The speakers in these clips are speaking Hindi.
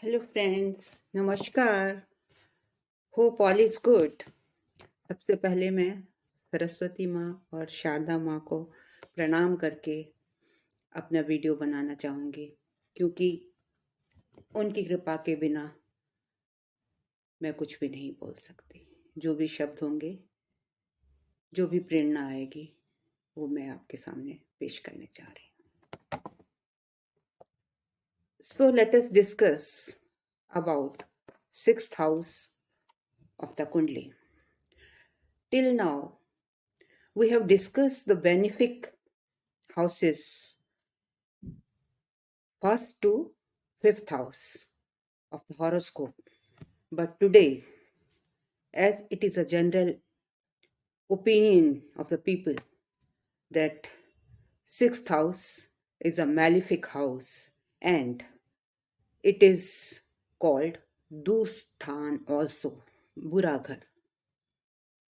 हेलो फ्रेंड्स, नमस्कार। Hope all is good. सबसे पहले मैं सरस्वती माँ और शारदा माँ को प्रणाम करके अपना वीडियो बनाना चाहूँगी, क्योंकि उनकी कृपा के बिना मैं कुछ भी नहीं बोल सकती। जो भी शब्द होंगे, जो भी प्रेरणा आएगी, वो मैं आपके सामने पेश करने जा रही हूँ। So let us discuss about sixth house of the Kundli. Till now, we have discussed the benefic houses, first to fifth house of the horoscope. But today, as it is a general opinion of the people that sixth house is a malefic house and it is called Dusthan also, बुरा घर।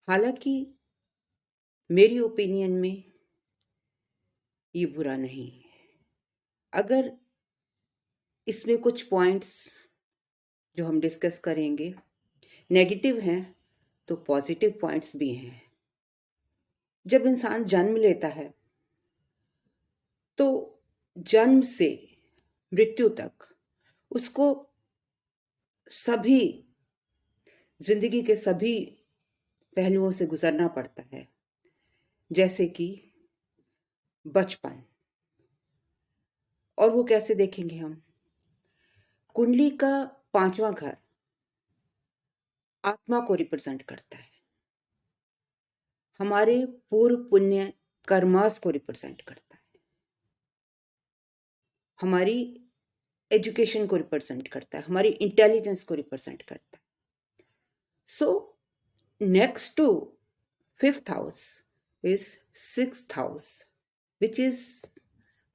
हालांकि मेरी ओपिनियन में ये बुरा नहीं है। अगर इसमें कुछ पॉइंट्स जो हम डिस्कस करेंगे नेगेटिव हैं, तो पॉजिटिव पॉइंट्स भी हैं। जब इंसान जन्म लेता है तो जन्म से मृत्यु तक उसको सभी जिंदगी के सभी पहलुओं से गुजरना पड़ता है, जैसे कि बचपन। और वो कैसे देखेंगे हम? कुंडली का 5वां घर आत्मा को रिप्रेजेंट करता है, हमारे पूर्व पुण्य कर्मास को रिप्रेजेंट करता है, हमारी एजुकेशन को रिप्रेजेंट करता है, हमारी इंटेलिजेंस को रिप्रेजेंट करता है। So next to fifth house is sixth house, which is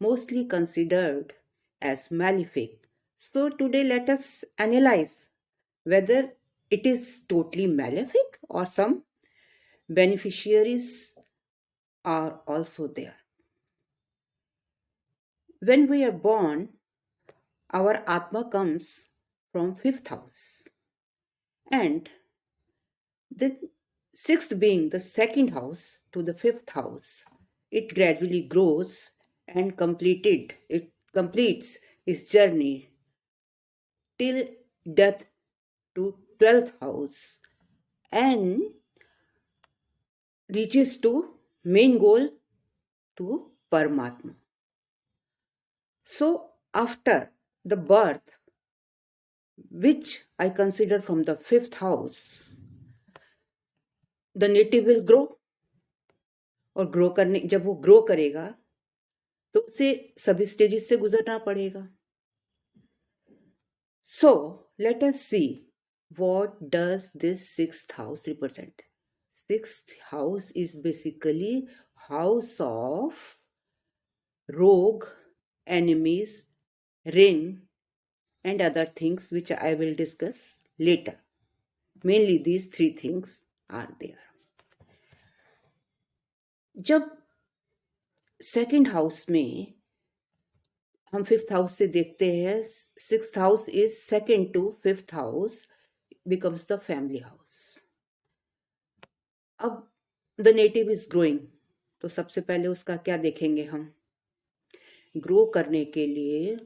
mostly considered as malefic. So today let us analyze whether it is totally malefic or some beneficiaries are also there. When we are born, our Atma comes from fifth house, and then sixth being the second house to the fifth house, it gradually grows and completes its journey till death to 12th house and reaches to main goal to Paramatma. So after the birth, which I consider from the fifth house, the native will grow, और ग्रो करने जब वो ग्रो करेगा तो उसे सभी स्टेजेस से गुजरना पड़ेगा। So let us see, what does this sixth house represent? Sixth house is basically house of rogue, enemies, rin, and other things which I will discuss later. Mainly these three things are there. जब सेकंड हाउस में हम फिफ्थ हाउस से देखते हैं, sixth house is second to fifth house, becomes the family house. अब the native is growing, तो सबसे पहले उसका क्या देखेंगे हम? ग्रो करने के लिए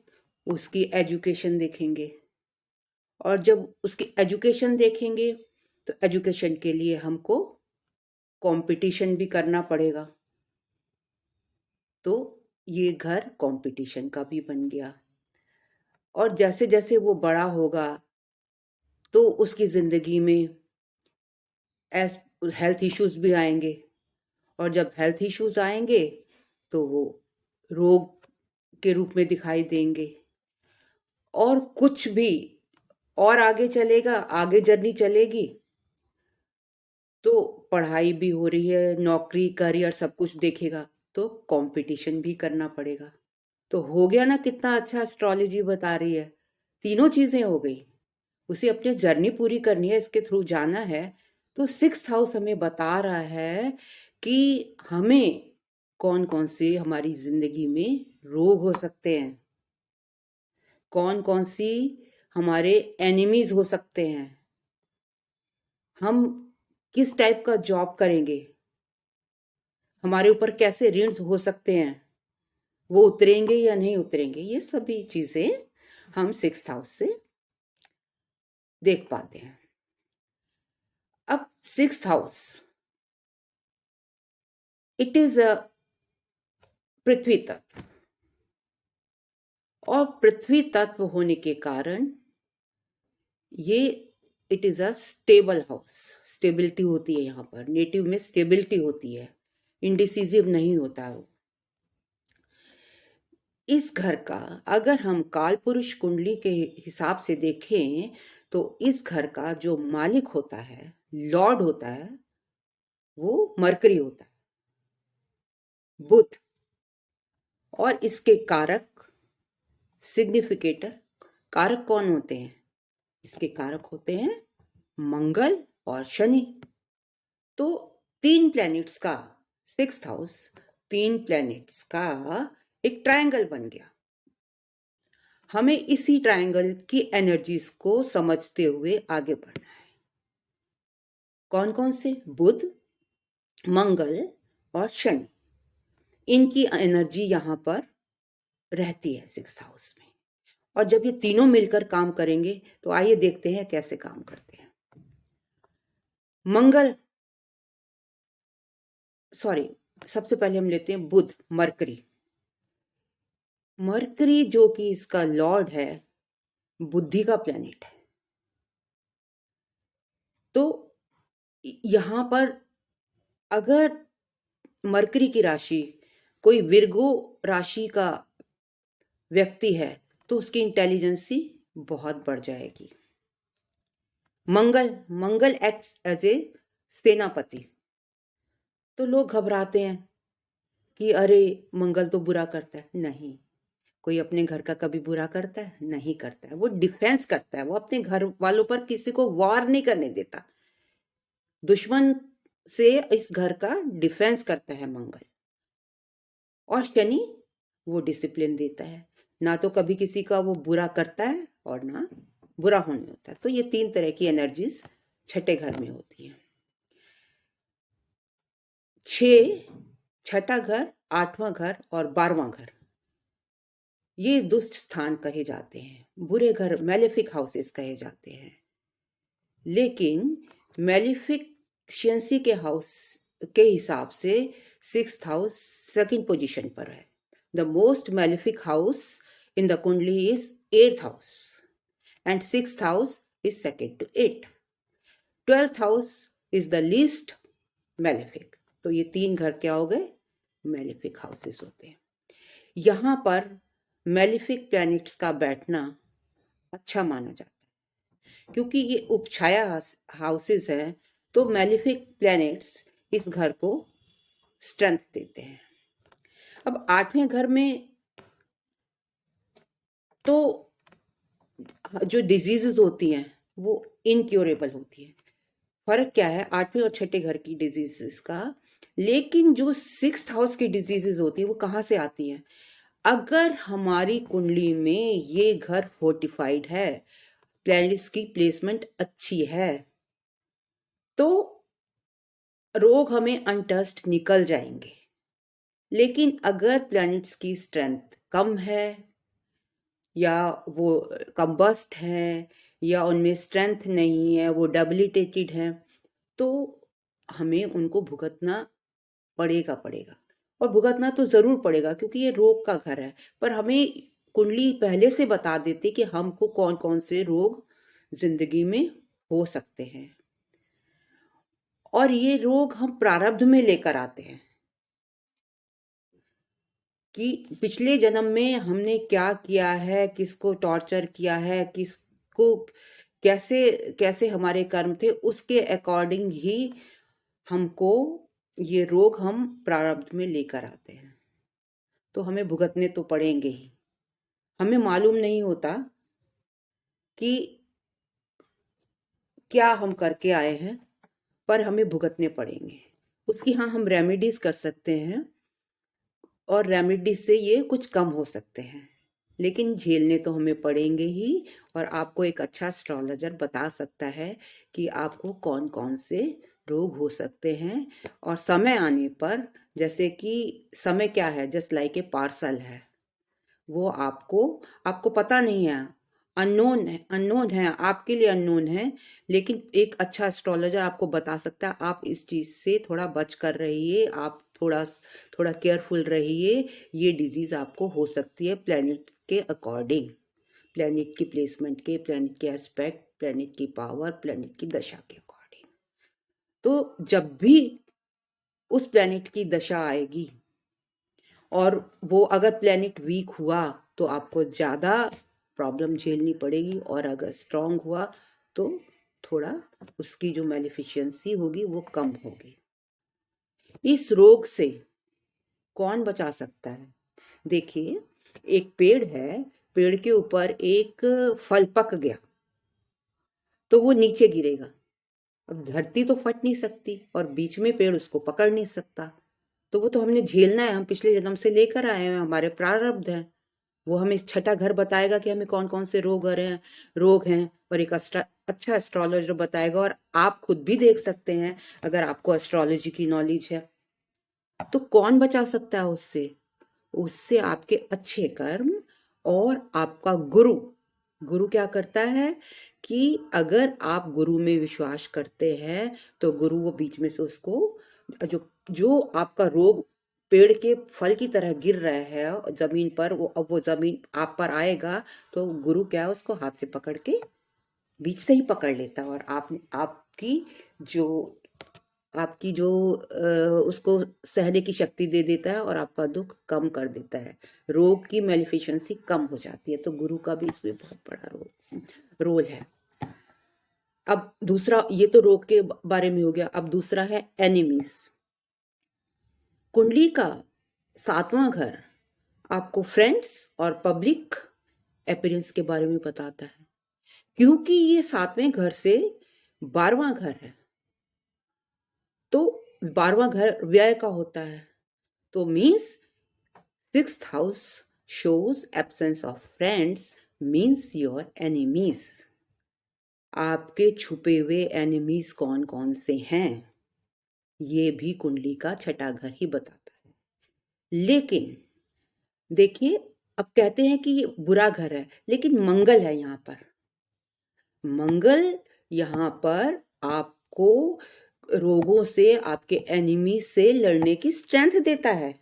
उसकी एजुकेशन देखेंगे, और जब उसकी एजुकेशन देखेंगे तो एजुकेशन के लिए हमको कंपटीशन भी करना पड़ेगा। तो ये घर कंपटीशन का भी बन गया, और जैसे जैसे वो बड़ा होगा तो उसकी जिंदगी में हेल्थ इश्यूज भी आएंगे, और जब हेल्थ इश्यूज आएंगे तो वो रोग के रूप में दिखाई देंगे। और कुछ भी और आगे चलेगा, आगे जर्नी चलेगी तो पढ़ाई भी हो रही है, नौकरी करियर सब कुछ देखेगा, तो कंपटीशन भी करना पड़ेगा। तो हो गया ना, कितना अच्छा एस्ट्रोलॉजी बता रही है। तीनों चीजें हो गई, उसे अपनी जर्नी पूरी करनी है, इसके थ्रू जाना है। तो सिक्स्थ हाउस हमें बता रहा है कि हमें कौन कौन से हमारी जिंदगी में रोग हो सकते हैं, कौन कौन सी हमारे एनिमीज हो सकते हैं। हम किस टाइप का जॉब करेंगे, हमारे ऊपर कैसे ऋण हो सकते हैं, वो उतरेंगे या नहीं उतरेंगे, ये सभी चीजें हम 6th हाउस से देख पाते हैं। अब 6th house it is a पृथ्वी तत्व, और पृथ्वी तत्व होने के कारण ये it is a stable house. Stability होती है यहाँ पर, नेटिव में स्टेबिलिटी होती है, इंडिसिजिव नहीं होता है वो। इस घर का अगर हम काल पुरुष कुंडली के हिसाब से देखें तो इस घर का जो मालिक होता है, लॉर्ड होता है, वो मरकरी होता है, बुध। और इसके कारक सिग्निफिकेटर कारक कौन होते हैं? इसके कारक होते हैं मंगल और शनि। तो 3 प्लैनेट्स का 6th हाउस, 3 प्लैनेट्स का एक ट्रायंगल बन गया। हमें इसी ट्रायंगल की एनर्जीज को समझते हुए आगे बढ़ना है। कौन कौन से? बुध, मंगल और शनि, इनकी एनर्जी यहां पर रहती है 6th हाउस में। और जब ये तीनों मिलकर काम करेंगे तो आइए देखते हैं कैसे काम करते हैं। मंगल, सॉरी, सबसे पहले हम लेते हैं बुध, मरकरी। मरकरी जो कि इसका लॉर्ड है, बुद्धि का प्लेनेट है। तो यहां पर अगर मरकरी की राशि कोई विर्गो राशि का व्यक्ति है तो उसकी इंटेलिजेंसी बहुत बढ़ जाएगी। मंगल एक्ट्स एज ए सेनापति। तो लोग घबराते हैं कि अरे मंगल तो बुरा करता है। नहीं, कोई अपने घर का कभी बुरा करता है? नहीं करता है। वो डिफेंस करता है, वो अपने घर वालों पर किसी को वार नहीं करने देता, दुश्मन से इस घर का डिफेंस करता है मंगल। और शनि, वो डिसिप्लिन देता है, ना तो कभी किसी का वो बुरा करता है और ना बुरा होने होता है। तो ये 3 तरह की एनर्जीज छठे घर में होती है। छठा घर, 8वां घर और 12वां घर, ये दुष्ट स्थान कहे जाते हैं, बुरे घर, मैलेफिक हाउसेस कहे जाते हैं। लेकिन मैलिफिकेंसी के हाउस के हिसाब से 6th हाउस सेकंड पोजीशन पर है। The most malefic house in the कुंडली is 8th house and 6th house is second to 8। 12th house is the least malefic. तो ये 3 घर क्या हो गए? मैलिफिक हाउसेस होते हैं। यहां पर मैलिफिक प्लैनेट्स का बैठना अच्छा माना जाता है, क्योंकि ये उपछाया हाउसेस हैं। तो मैलिफिक प्लैनेट्स इस घर को स्ट्रेंथ देते हैं। अब 8वें घर में तो जो डिजीजेस होती हैं वो इनक्योरेबल होती है। फर्क क्या है 8वें और छठे घर की डिजीजेस का? लेकिन जो 6th हाउस की डिजीजेस होती है वो कहाँ से आती हैं? अगर हमारी कुंडली में ये घर फोर्टिफाइड है, प्लैनेट्स की प्लेसमेंट अच्छी है, तो रोग हमें अनटच्ड निकल जाएंगे। लेकिन अगर प्लैनेट्स की स्ट्रेंथ कम है, या वो कंबस्ट है, या उनमें स्ट्रेंथ नहीं है, वो डेबिलिटेटेड है, तो हमें उनको भुगतना पड़ेगा। और भुगतना तो जरूर पड़ेगा क्योंकि ये रोग का घर है। पर हमें कुंडली पहले से बता देती कि हमको कौन कौन से रोग जिंदगी में हो सकते हैं, और ये रोग हम प्रारब्ध में लेकर आते हैं कि पिछले जन्म में हमने क्या किया है, किसको टॉर्चर किया है, किसको कैसे कैसे हमारे कर्म थे, उसके अकॉर्डिंग ही हमको ये रोग हम प्रारब्ध में लेकर आते हैं। तो हमें भुगतने तो पड़ेंगे ही। हमें मालूम नहीं होता कि क्या हम करके आए हैं, पर हमें भुगतने पड़ेंगे। उसकी हाँ हम रेमेडीज कर सकते हैं, और रेमेडी से ये कुछ कम हो सकते हैं, लेकिन झेलने तो हमें पड़ेंगे ही। और आपको एक अच्छा एस्ट्रोलॉजर बता सकता है कि आपको कौन कौन से रोग हो सकते हैं। और समय आने पर, जैसे कि समय क्या है, जस्ट लाइक ए पार्सल है, वो आपको आपको पता नहीं है, अननोन है, आपके लिए अननोन है। लेकिन एक अच्छा एस्ट्रोलॉजर आपको बता सकता है आप इस चीज से थोड़ा बच कर रहिए, आप थोड़ा थोड़ा केयरफुल रहिए, ये डिजीज आपको हो सकती है प्लेनेट के अकॉर्डिंग, प्लेनेट की प्लेसमेंट के, प्लेनेट के एस्पेक्ट, प्लेनेट की पावर, प्लेनेट की दशा के अकॉर्डिंग। तो जब भी उस प्लेनेट की दशा आएगी और वो अगर प्लेनेट वीक हुआ तो आपको ज्यादा प्रॉब्लम झेलनी पड़ेगी, और अगर स्ट्रांग हुआ तो थोड़ा उसकी जो मैलिफिशियंसी होगी वो कम होगी। इस रोग से कौन बचा सकता है? देखिए, एक पेड़ है, पेड़ के ऊपर एक फल पक गया तो वो नीचे गिरेगा। अब धरती तो फट नहीं सकती और बीच में पेड़ उसको पकड़ नहीं सकता, तो वो तो हमने झेलना है, हम पिछले जन्म से लेकर आए हैं, हमारे प्रारब्ध हैं। वो हमें छठा घर बताएगा कि हमें कौन कौन से रोग हैं, और एक अच्छा एस्ट्रोलॉजर बताएगा। और आप खुद भी देख सकते हैं, अगर आपको एस्ट्रोलॉजी की नॉलेज है, तो कौन बचा सकता है उससे? उससे आपके अच्छे कर्म और आपका गुरु। गुरु क्या करता है कि अगर आप गुरु में विश्वास करते हैं तो गुरु वो बीच में से उसको, जो जो आपका रोग पेड़ के फल की तरह गिर रहा है जमीन पर, वो अब वो जमीन आप पर आएगा तो गुरु क्या है, उसको हाथ से पकड़ के बीच से ही पकड़ लेता है, और जो आपकी जो उसको सहने की शक्ति दे देता है और आपका दुख कम कर देता है, रोग की मेलिफिशेंसी कम हो जाती है। तो गुरु का भी इसमें बहुत बड़ा रोल है। अब दूसरा, ये तो रोग के बारे में हो गया, अब दूसरा है एनिमीज। कुंडली का 7वां घर आपको फ्रेंड्स और पब्लिक अपीयरेंस के बारे में बताता है, क्योंकि ये 7वें घर से 12वां घर है। तो 12वां घर व्यय का होता है, तो means 6th house shows absence of friends, means your enemies। आपके छुपे हुए एनिमीज कौन कौन से हैं, ये भी कुंडली का छठा घर ही बताता है। लेकिन देखिए, अब कहते हैं कि ये बुरा घर है, लेकिन मंगल है यहाँ पर। मंगल यहाँ पर आपको रोगों से, आपके एनिमी से लड़ने की स्ट्रेंथ देता है।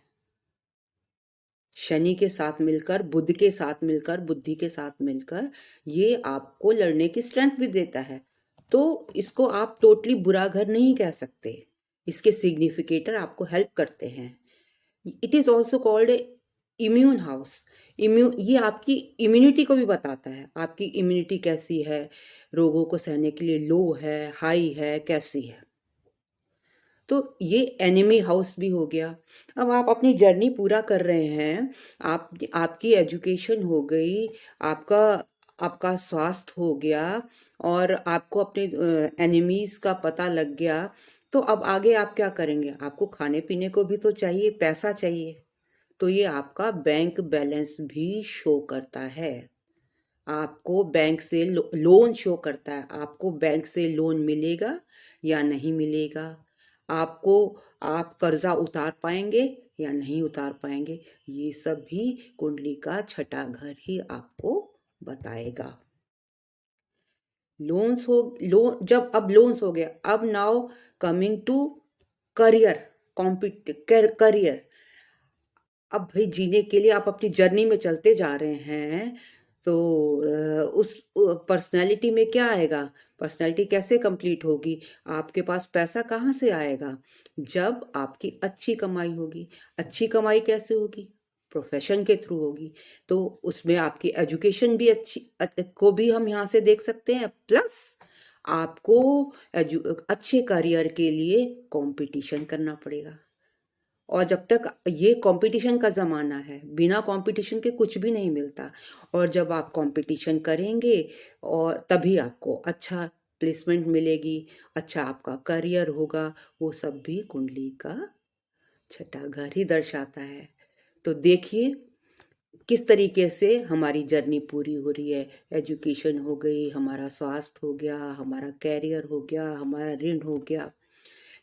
शनि के साथ मिलकर, बुध के साथ मिलकर, बुद्धि के साथ मिलकर ये आपको लड़ने की स्ट्रेंथ भी देता है। तो इसको आप टोटली बुरा घर नहीं कह सकते, इसके सिग्निफिकेटर आपको हेल्प करते हैं। It is also called immune house. ये आपकी इम्यूनिटी को भी बताता है, आपकी इम्यूनिटी कैसी है, रोगों को सहने के लिए लो है, हाई है, कैसी है। तो ये एनिमी हाउस भी हो गया। अब आप अपनी जर्नी पूरा कर रहे हैं, आपकी एजुकेशन हो गई, आपका आपका स्वास्थ्य हो गया, और आपको अपने एनिमीज का पता लग गया। तो अब आगे आप क्या करेंगे? आपको खाने पीने को भी तो चाहिए, पैसा चाहिए। तो ये आपका बैंक बैलेंस भी शो करता है, आपको बैंक से लोन शो करता है, आपको बैंक से लोन मिलेगा या नहीं मिलेगा, आपको आप कर्जा उतार पाएंगे या नहीं उतार पाएंगे, ये सब भी कुंडली का छठा घर ही आपको बताएगा। लोन्स हो लोन जब अब लोन्स हो गया, अब now coming to career, career. अब भाई जीने के लिए आप अपनी जर्नी में चलते जा रहे हैं, तो उस पर्सनैलिटी में क्या आएगा? पर्सनैलिटी कैसे कंप्लीट होगी? आपके पास पैसा कहाँ से आएगा? जब आपकी अच्छी कमाई होगी। अच्छी कमाई कैसे होगी? प्रोफेशन के थ्रू होगी। तो उसमें आपकी एजुकेशन भी को भी हम यहाँ से देख सकते हैं, प्लस आपको अच्छे करियर के लिए कंपटीशन करना पड़ेगा। और जब तक ये कंपटीशन का ज़माना है, बिना कंपटीशन के कुछ भी नहीं मिलता। और जब आप कंपटीशन करेंगे और तभी आपको अच्छा प्लेसमेंट मिलेगी, अच्छा आपका करियर होगा। वो सब भी कुंडली का छठा घर ही दर्शाता है। तो देखिए किस तरीके से हमारी जर्नी पूरी हो रही है। एजुकेशन हो गई, हमारा स्वास्थ्य हो गया, हमारा कैरियर हो गया, हमारा ऋण हो गया।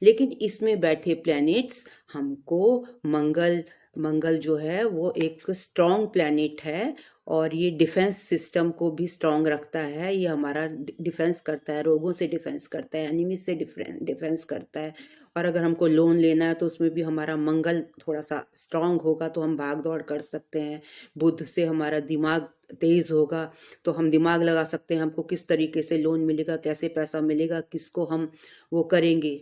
लेकिन इसमें बैठे प्लैनेट्स हमको मंगल मंगल जो है वो एक स्ट्रॉन्ग प्लैनेट है, और ये डिफेंस सिस्टम को भी स्ट्रॉन्ग रखता है। ये हमारा डिफेंस करता है, रोगों से डिफेंस करता है, एनिमी से डिफेंस करता है। और अगर हमको लोन लेना है तो उसमें भी हमारा मंगल थोड़ा सा स्ट्रॉन्ग होगा तो हम भाग दौड़ कर सकते हैं। बुध से हमारा दिमाग तेज होगा तो हम दिमाग लगा सकते हैं, हमको किस तरीके से लोन मिलेगा, कैसे पैसा मिलेगा, किसको हम वो करेंगे,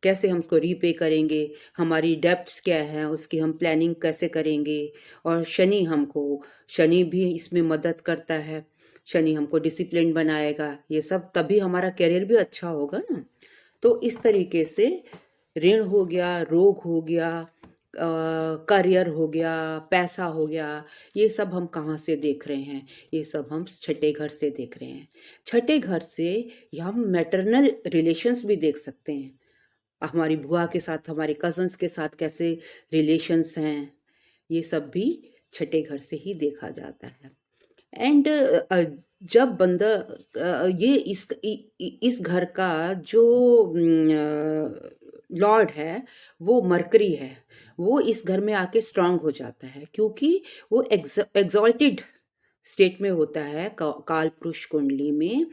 कैसे हम उसको रीपे करेंगे, हमारी डेब्ट्स क्या हैं उसकी हम प्लानिंग कैसे करेंगे। और शनि भी इसमें मदद करता है। शनि हमको डिसिप्लिन बनाएगा, ये सब तभी हमारा करियर भी अच्छा होगा ना। तो इस तरीके से ऋण हो गया, रोग हो गया, करियर हो गया, पैसा हो गया, ये सब हम कहाँ से देख रहे हैं? ये सब हम छठे घर से देख रहे हैं। छठे घर से हम मैटरनल रिलेशंस भी देख सकते हैं। हमारी बुआ के साथ, हमारे कजन्स के साथ कैसे रिलेशंस हैं, ये सब भी छठे घर से ही देखा जाता है। एंड जब बंदा ये इस घर का जो लॉर्ड है वो मरकरी है, वो इस घर में आके स्ट्रांग हो जाता है, क्योंकि वो एग्जॉल्टेड स्टेट में होता है। काल पुरुष कुंडली में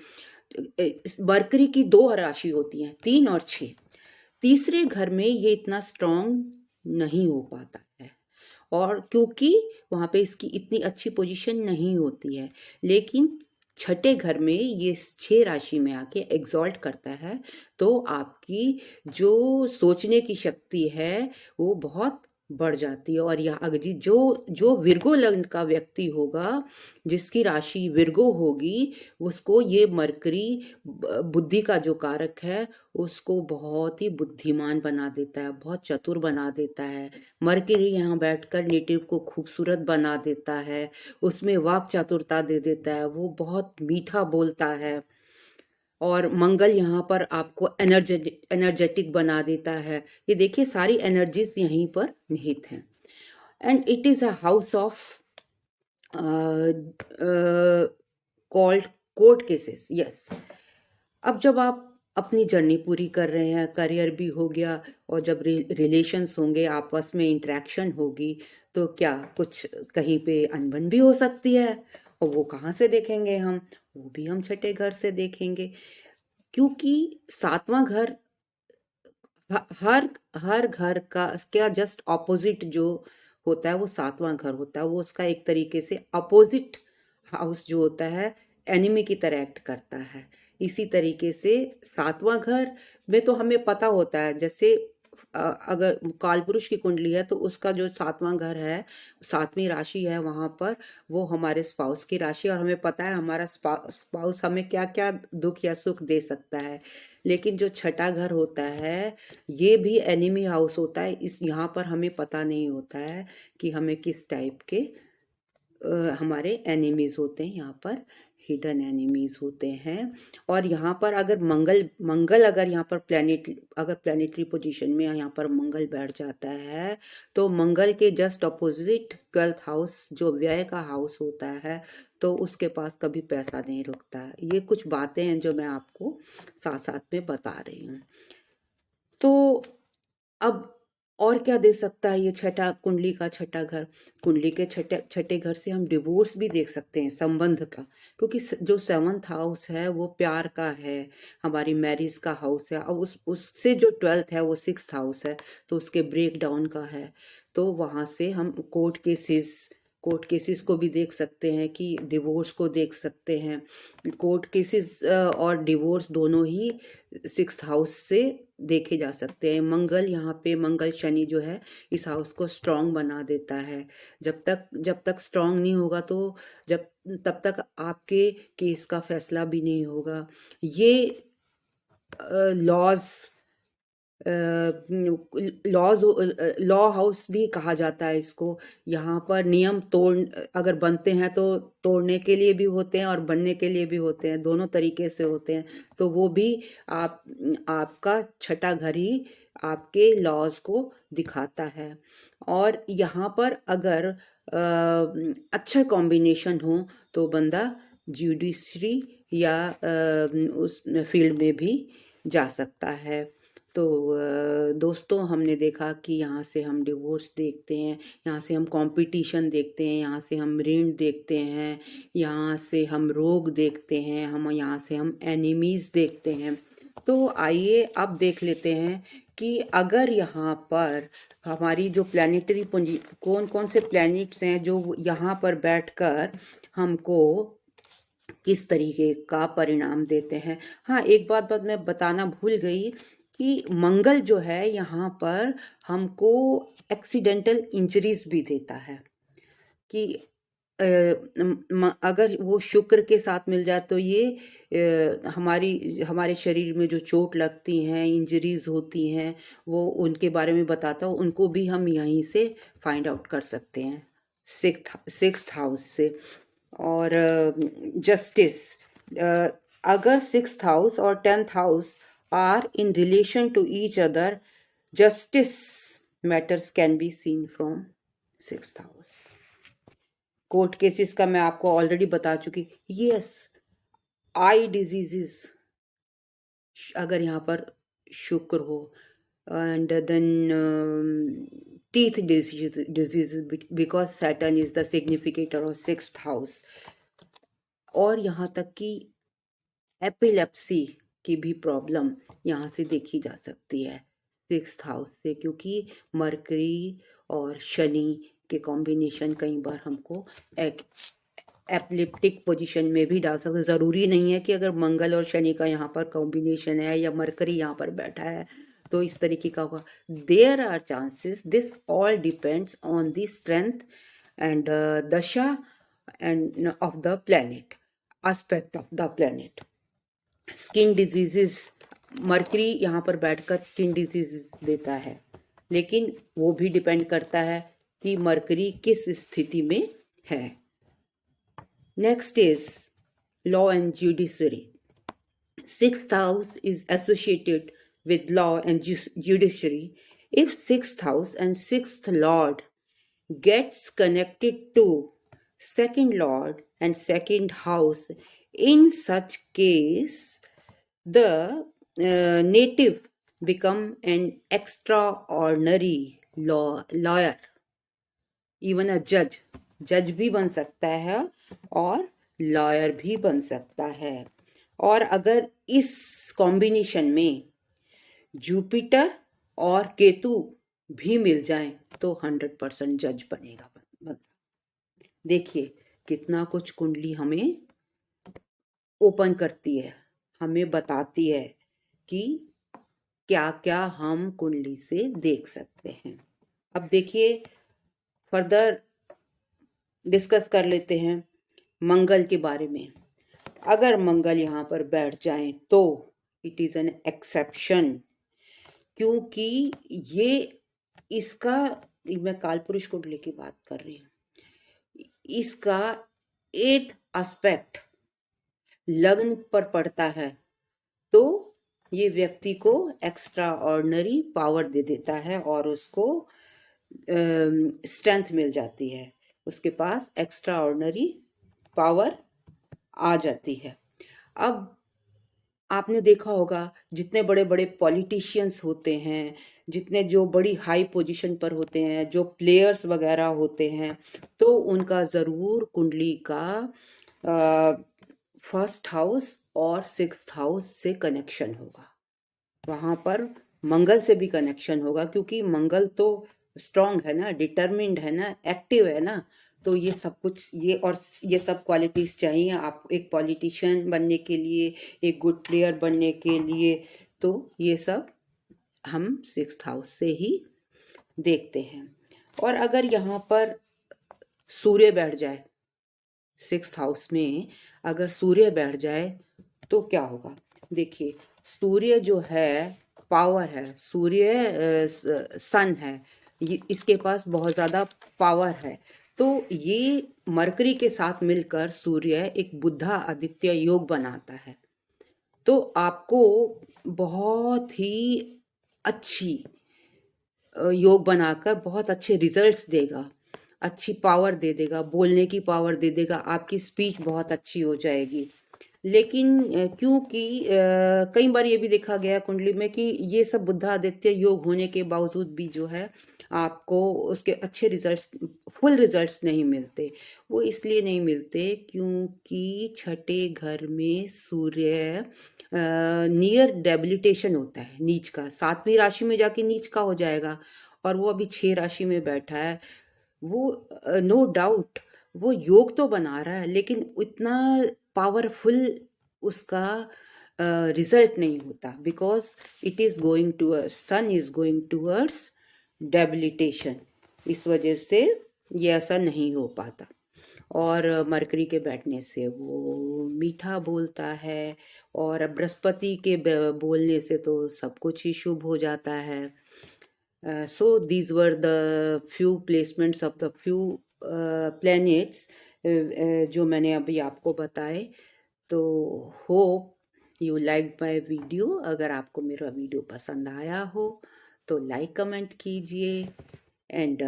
मरकरी की दो राशि होती हैं, 3 और 6। तीसरे घर में ये इतना स्ट्रांग नहीं हो पाता है, और क्योंकि वहां पे इसकी इतनी अच्छी पोजीशन नहीं होती है। लेकिन छठे घर में ये 6 राशि में आके एग्जॉल्ट करता है, तो आपकी जो सोचने की शक्ति है वो बहुत बढ़ जाती है। और यह अगजी जो जो विर्गो लग्न का व्यक्ति होगा, जिसकी राशि विर्गो होगी, उसको ये मरकरी बुद्धि का जो कारक है उसको बहुत ही बुद्धिमान बना देता है, बहुत चतुर बना देता है। मरकरी यहाँ बैठकर नेटिव को खूबसूरत बना देता है, उसमें वाक चातुरता दे देता है, वो बहुत मीठा बोलता है। और मंगल यहाँ पर आपको एनर्जेटिक बना देता है। ये देखिए सारी एनर्जीज यहीं पर निहित हैं। And it is a house of called court cases. Yes, अब जब आप अपनी जर्नी पूरी कर रहे हैं, करियर भी हो गया, और जब रिलेशंस होंगे, आपस में इंटरेक्शन होगी, तो क्या कुछ कहीं पे अनबन भी हो सकती है। और वो कहाँ से देखेंगे हम? वो भी हम छठे घर से देखेंगे, क्योंकि 7वां घर हर हर घर का क्या जस्ट ऑपोजिट जो होता है वो 7वां घर होता है। वो उसका एक तरीके से अपोजिट हाउस जो होता है, एनिमी की तरह एक्ट करता है। इसी तरीके से 7वां घर में तो हमें पता होता है, जैसे अगर कालपुरुष की कुंडली है तो उसका जो 7वां घर है, 7वीं राशि है वहां पर, वो हमारे स्पाउस की राशि, और हमें पता है हमारा स्पाउस हमें क्या क्या दुख या सुख दे सकता है। लेकिन जो छठा घर होता है ये भी एनिमी हाउस होता है। इस यहाँ पर हमें पता नहीं होता है कि हमें किस टाइप के हमारे एनिमीज होते हैं, यहाँ पर हिडन एनिमीज होते हैं। और यहाँ पर अगर मंगल अगर यहाँ पर प्लैनेटरी पोजीशन में यहाँ पर मंगल बैठ जाता है, तो मंगल के जस्ट अपोजिट 12th हाउस जो व्यय का हाउस होता है, तो उसके पास कभी पैसा नहीं रुकता है। ये कुछ बातें हैं जो मैं आपको साथ साथ में बता रही हूँ। तो अब और क्या दे सकता है ये छठा, कुंडली का छठा घर? कुंडली के छठे छठे घर से हम डिवोर्स भी देख सकते हैं, संबंध का, क्योंकि जो 7th हाउस है वो प्यार का है, हमारी मैरिज का हाउस है। अब उससे जो 12th है वो 6th हाउस है, तो उसके ब्रेक डाउन का है। तो वहां से हम कोर्ट केसेस को भी देख सकते हैं, कि डिवोर्स को देख सकते हैं। कोर्ट केसेस और डिवोर्स दोनों ही 6th हाउस से देखे जा सकते हैं। मंगल शनि जो है इस हाउस को स्ट्रांग बना देता है। जब तक स्ट्रांग नहीं होगा तो जब तब तक आपके केस का फैसला भी नहीं होगा। ये लॉज लॉज लॉ हाउस भी कहा जाता है इसको। यहाँ पर नियम अगर बनते हैं तो तोड़ने के लिए भी होते हैं और बनने के लिए भी होते हैं, दोनों तरीके से होते हैं। तो वो भी आपका छठा घर ही आपके लॉज को दिखाता है। और यहाँ पर अगर अच्छा कॉम्बिनेशन हो तो बंदा जुडिशरी या उस फील्ड में भी जा सकता है। तो दोस्तों, हमने देखा कि यहाँ से हम डिवोर्स देखते हैं, यहाँ से हम कंपटीशन देखते हैं, यहाँ से हम ऋण देखते हैं, यहाँ से हम रोग देखते हैं, हम यहाँ से हम एनिमीज देखते हैं। तो आइए अब देख लेते हैं कि अगर यहाँ पर हमारी जो प्लानिटरी पूंजी, कौन कौन से प्लैनेट्स हैं जो यहाँ पर बैठकर हमको किस तरीके का परिणाम देते हैं। हाँ, एक बात मैं बताना भूल गई कि मंगल जो है यहाँ पर हमको एक्सीडेंटल इंजरीज भी देता है कि अगर वो शुक्र के साथ मिल जाए तो ये हमारे शरीर में जो चोट लगती हैं, इंजरीज होती हैं, वो उनके बारे में बताता हूँ। उनको भी हम यहीं से फाइंड आउट कर सकते हैं, सिक्स्थ हाउस से। और जस्टिस, अगर सिक्स्थ हाउस और 10th house are in relation to each other, justice matters can be seen from sixth house. Court cases का मैं आपको ऑलरेडी बता चुकी। यस, आई डिजीजेस अगर यहाँ पर शुक्र हो, and then teeth diseases because Saturn is the significator of 6th house। और यहाँ तक कि एपिलेप्सी की भी प्रॉब्लम यहाँ से देखी जा सकती है 6th हाउस से, क्योंकि मरकरी और शनि के कॉम्बिनेशन कई बार हमको एक एपिलेप्टिक पोजीशन में भी डाल सकते। ज़रूरी नहीं है कि अगर मंगल और शनि का यहाँ पर कॉम्बिनेशन है या मरकरी यहाँ पर बैठा है तो इस तरीके का होगा। There are chances, this all depends on the strength and दशा and of the planet, aspect of the planet. Skin diseases, Mercury यहाँ पर बैठकर स्किन डिजीज देता है, लेकिन वो भी डिपेंड करता है कि मरकरी किस स्थिति में है। Next is law and judiciary. 6th house is associated with law and judiciary. If 6th house and 6th lord gets connected to 2nd lord and 2nd house, in such case the native become an extraordinary lawyer, even a जज भी बन सकता है और लॉयर भी बन सकता है। और अगर इस कॉम्बिनेशन में जुपिटर और केतु भी मिल जाएं तो 100% जज बनेगा। देखिए कितना कुछ कुंडली हमें ओपन करती है, हमें बताती है कि क्या क्या हम कुंडली से देख सकते हैं। अब देखिए फर्दर डिस्कस कर लेते हैं मंगल के बारे में। अगर मंगल यहाँ पर बैठ जाए तो इट इज एन एक्सेप्शन, क्योंकि ये इसका, मैं कालपुरुष कुंडली की बात कर रही हूँ, इसका 8th एस्पेक्ट लग्न पर पड़ता है तो ये व्यक्ति को एक्स्ट्रा ऑर्डिनरी पावर दे देता है और उसको स्ट्रेंथ मिल जाती है, उसके पास एक्स्ट्रा ऑर्डिनरी पावर आ जाती है। अब आपने देखा होगा जितने बड़े बड़े पॉलिटिशियंस होते हैं, जितने जो बड़ी हाई पोजीशन पर होते हैं, जो प्लेयर्स वगैरह होते हैं, तो उनका ज़रूर कुंडली का 1st हाउस और 6th हाउस से कनेक्शन होगा, वहाँ पर मंगल से भी कनेक्शन होगा, क्योंकि मंगल तो स्ट्रांग है ना, डिटरमिन्ड है ना, एक्टिव है ना। तो ये सब कुछ, ये सब क्वालिटीज चाहिए आप एक पॉलिटिशियन बनने के लिए, एक गुड प्लेयर बनने के लिए। तो ये सब हम 6th हाउस से ही देखते हैं। और अगर यहाँ पर सूर्य बैठ जाए 6th हाउस में, अगर सूर्य बैठ जाए तो क्या होगा। देखिए सूर्य जो है पावर है, सूर्य सन है, इसके पास बहुत ज़्यादा पावर है। तो ये मरकरी के साथ मिलकर सूर्य एक बुधा आदित्य योग बनाता है। तो आपको बहुत ही अच्छी योग बनाकर बहुत अच्छे रिजल्ट्स देगा, अच्छी पावर दे देगा, बोलने की पावर दे देगा, आपकी स्पीच बहुत अच्छी हो जाएगी। लेकिन क्योंकि कई बार ये भी देखा गया कुंडली में कि ये सब बुद्धादित्य योग होने के बावजूद भी जो है आपको उसके अच्छे रिजल्ट्स, फुल रिजल्ट्स नहीं मिलते। वो इसलिए नहीं मिलते क्योंकि छठे घर में सूर्य नियर डेबिलिटेशन होता है, नीच का, 7वीं राशि में जाके नीच का हो जाएगा और वो अभी 6 राशि में बैठा है। वो नो डाउट वो योग तो बना रहा है लेकिन इतना पावरफुल उसका रिजल्ट नहीं होता, because it is going towards, sun is going towards debilitation. इस वजह से ये ऐसा नहीं हो पाता। और मरकरी के बैठने से वो मीठा बोलता है और बृहस्पति के बोलने से तो सब कुछ ही शुभ हो जाता है। So these were the few placements of the few planets जो मैंने अभी आपको बताए। तो hope you like my video. अगर आपको मेरा वीडियो पसंद आया हो तो लाइक कमेंट कीजिए एंड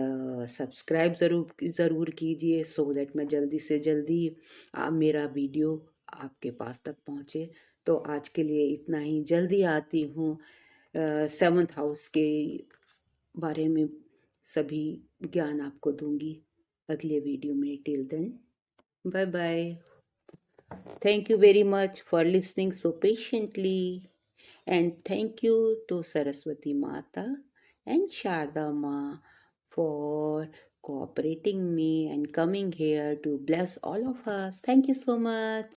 सब्सक्राइब ज़रूर कीजिए, सो दैट मैं जल्दी से जल्दी मेरा वीडियो आपके पास तक पहुँचे। तो आज के लिए इतना ही, जल्दी आती हूँ 7th हाउस के बारे में सभी ज्ञान आपको दूंगी अगले वीडियो में। Till then, bye bye. Thank you very much for listening so patiently, and thank you to Saraswati Mata and Sharda Ma for cooperating me and coming here to bless all of us. Thank you so much.